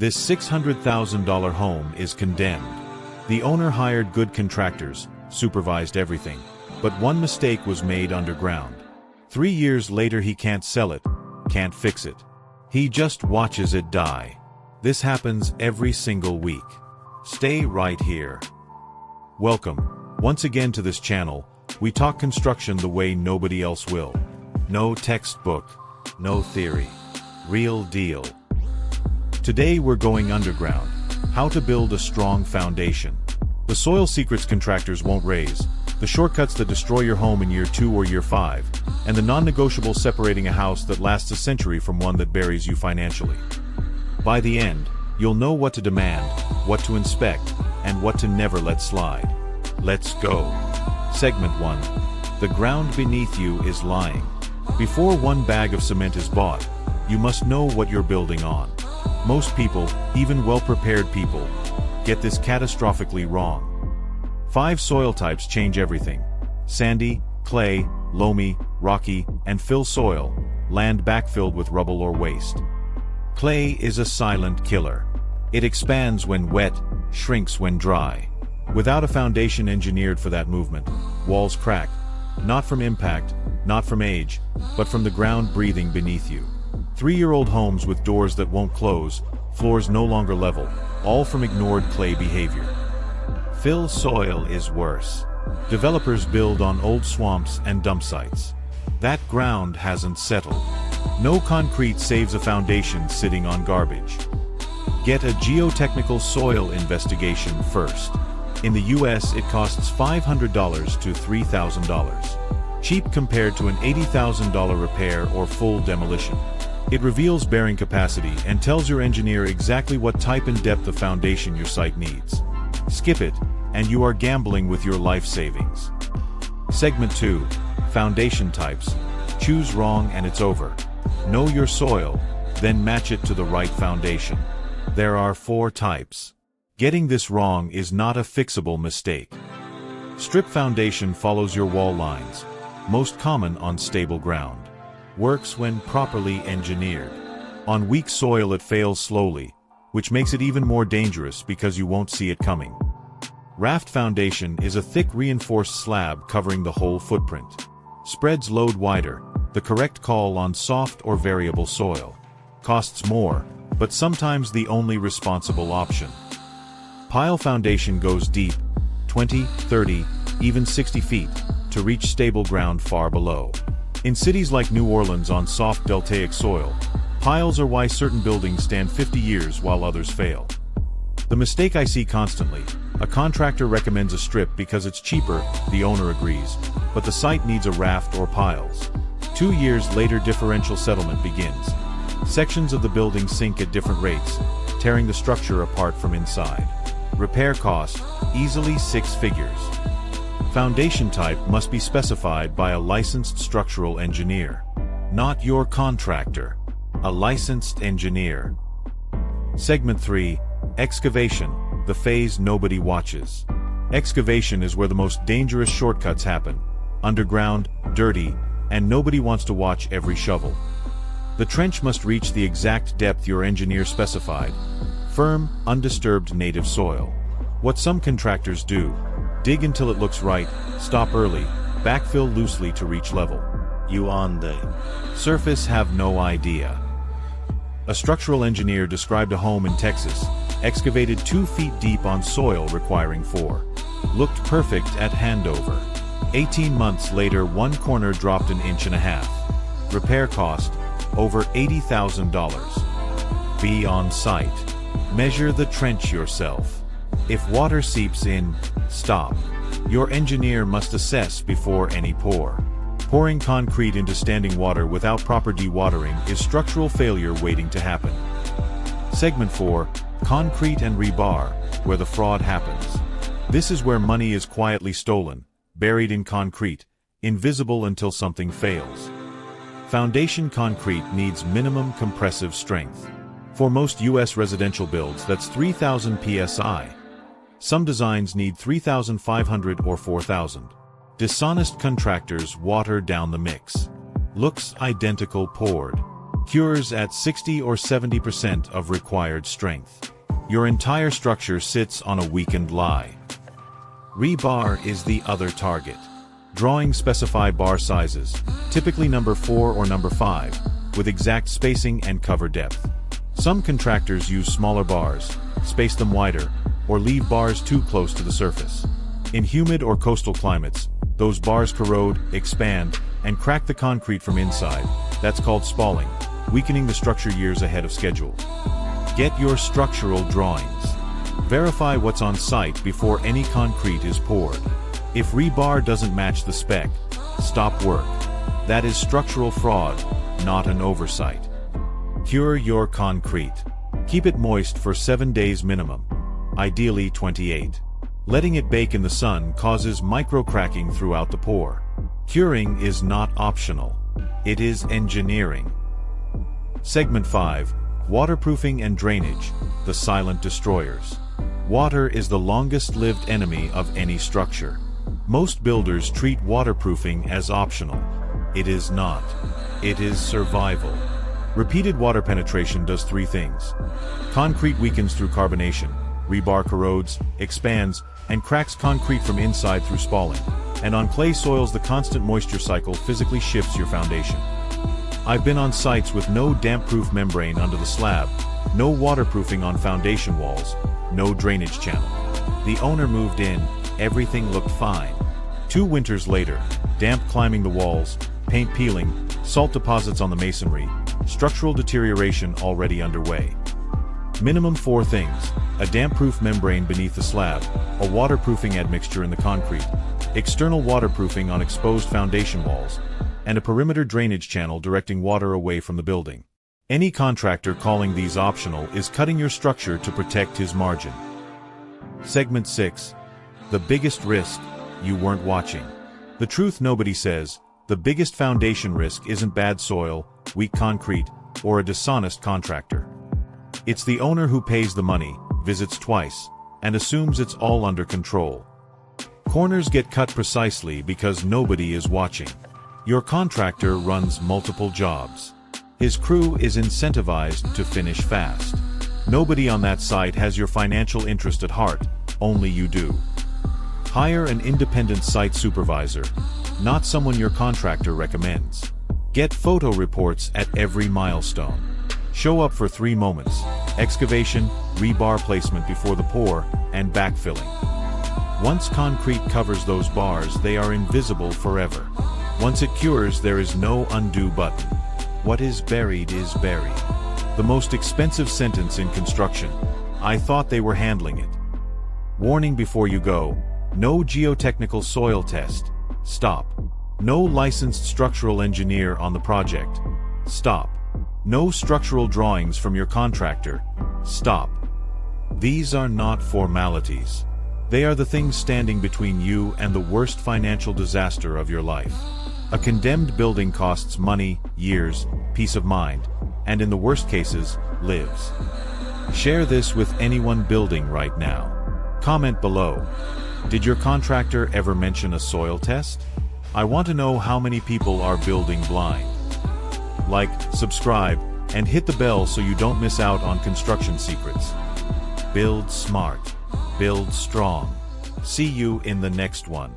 This $600,000 home is condemned. The owner hired good contractors, supervised everything, but one mistake was made underground. 3 years later he can't sell it, can't fix it. He just watches it die. This happens every single week. Stay right here. Welcome, once again to this channel. We talk construction the way nobody else will. No textbook, no theory. Real deal. Today we're going underground. How to build a strong foundation. The soil secrets contractors won't raise, the shortcuts that destroy your home in year 2 or year 5, and the non-negotiables separating a house that lasts a century from one that buries you financially. By the end, you'll know what to demand, what to inspect, and what to never let slide. Let's go. Segment 1. The ground beneath you is lying. Before one bag of cement is bought, you must know what you're building on. Most people, even well-prepared people, get this catastrophically wrong. 5 soil types change everything: sandy, clay, loamy, rocky, and fill soil, land backfilled with rubble or waste. Clay is a silent killer. It expands when wet, shrinks when dry. Without a foundation engineered for that movement, walls crack, not from impact, not from age, but from the ground breathing beneath you. 3-year-old homes with doors that won't close, floors no longer level, all from ignored clay behavior. Fill soil is worse. Developers build on old swamps and dump sites. That ground hasn't settled. No concrete saves a foundation sitting on garbage. Get a geotechnical soil investigation first. In the US, it costs $500 to $3,000. Cheap compared to an $80,000 repair or full demolition. It reveals bearing capacity and tells your engineer exactly what type and depth of foundation your site needs. Skip it, and you are gambling with your life savings. Segment 2. Foundation types. Choose wrong and it's over. Know your soil, then match it to the right foundation. There are 4 types. Getting this wrong is not a fixable mistake. Strip foundation follows your wall lines, most common on stable ground. Works when properly engineered. On weak soil it fails slowly, which makes it even more dangerous because you won't see it coming. Raft foundation is a thick reinforced slab covering the whole footprint. Spreads load wider, the correct call on soft or variable soil. Costs more, but sometimes the only responsible option. Pile foundation goes deep, 20, 30, even 60 feet, to reach stable ground far below. In cities like New Orleans on soft deltaic soil, piles are why certain buildings stand 50 years while others fail. The mistake I see constantly: a contractor recommends a strip because it's cheaper, the owner agrees, but the site needs a raft or piles. 2 years later differential settlement begins. Sections of the building sink at different rates, tearing the structure apart from inside. Repair cost, easily 6 figures. Foundation type must be specified by a licensed structural engineer. Not your contractor. A licensed engineer. Segment 3. Excavation, the phase nobody watches. Excavation is where the most dangerous shortcuts happen. Underground, dirty, and nobody wants to watch every shovel. The trench must reach the exact depth your engineer specified. Firm, undisturbed native soil. What some contractors do: dig until it looks right, stop early, backfill loosely to reach level. You on the surface have no idea. A structural engineer described a home in Texas, excavated 2 feet deep on soil requiring 4. Looked perfect at handover. 18 months later one corner dropped 1.5 inches. Repair cost, over $80,000. Be on site. Measure the trench yourself. If water seeps in, stop. Your engineer must assess before any pour. Pouring concrete into standing water without proper dewatering is structural failure waiting to happen. Segment 4. Concrete and rebar, where the fraud happens. This is where money is quietly stolen, buried in concrete, invisible until something fails. Foundation concrete needs minimum compressive strength. For most U.S. residential builds, that's 3,000 psi. Some designs need 3,500 or 4,000. Dishonest contractors water down the mix. Looks identical poured. Cures at 60 or 70% of required strength. Your entire structure sits on a weakened lie. Rebar is the other target. Drawings specify bar sizes, typically number 4 or number 5, with exact spacing and cover depth. Some contractors use smaller bars, space them wider, or leave bars too close to the surface. In humid or coastal climates, those bars corrode, expand, and crack the concrete from inside. That's called spalling, weakening the structure years ahead of schedule. Get your structural drawings. Verify what's on site before any concrete is poured. If rebar doesn't match the spec, stop work. That is structural fraud, not an oversight. Cure your concrete. Keep it moist for 7 days minimum, ideally 28. Letting it bake in the sun causes micro-cracking throughout the pour. Curing is not optional. It is engineering. Segment 5. Waterproofing and drainage, the silent destroyers. Water is the longest-lived enemy of any structure. Most builders treat waterproofing as optional. It is not. It is survival. Repeated water penetration does 3 things. Concrete weakens through carbonation, rebar corrodes, expands, and cracks concrete from inside through spalling. And on clay soils, the constant moisture cycle physically shifts your foundation. I've been on sites with no damp-proof membrane under the slab, no waterproofing on foundation walls, no drainage channel. The owner moved in, everything looked fine. 2 winters later, damp climbing the walls, paint peeling, salt deposits on the masonry, structural deterioration already underway. Minimum 4 things: a damp-proof membrane beneath the slab, a waterproofing admixture in the concrete, external waterproofing on exposed foundation walls, and a perimeter drainage channel directing water away from the building. Any contractor calling these optional is cutting your structure to protect his margin. Segment 6. The biggest risk you weren't watching. The truth nobody says: the biggest foundation risk isn't bad soil, weak concrete, or a dishonest contractor. It's the owner who pays the money, visits twice, and assumes it's all under control. Corners get cut precisely because nobody is watching. Your contractor runs multiple jobs. His crew is incentivized to finish fast. Nobody on that site has your financial interest at heart, only you do. Hire an independent site supervisor, not someone your contractor recommends. Get photo reports at every milestone. Show up for 3 moments: excavation, rebar placement before the pour, and backfilling. Once concrete covers those bars, they are invisible forever. Once it cures, there is no undo button. What is buried is buried. The most expensive sentence in construction: I thought they were handling it. Warning before you go: no geotechnical soil test. Stop. No licensed structural engineer on the project. Stop. No structural drawings from your contractor. Stop. These are not formalities. They are the things standing between you and the worst financial disaster of your life. A condemned building costs money, years, peace of mind, and in the worst cases, lives. Share this with anyone building right now. Comment below. Did your contractor ever mention a soil test? I want to know how many people are building blind. Like, subscribe, and hit the bell so you don't miss out on construction secrets. Build smart. Build strong. See you in the next one.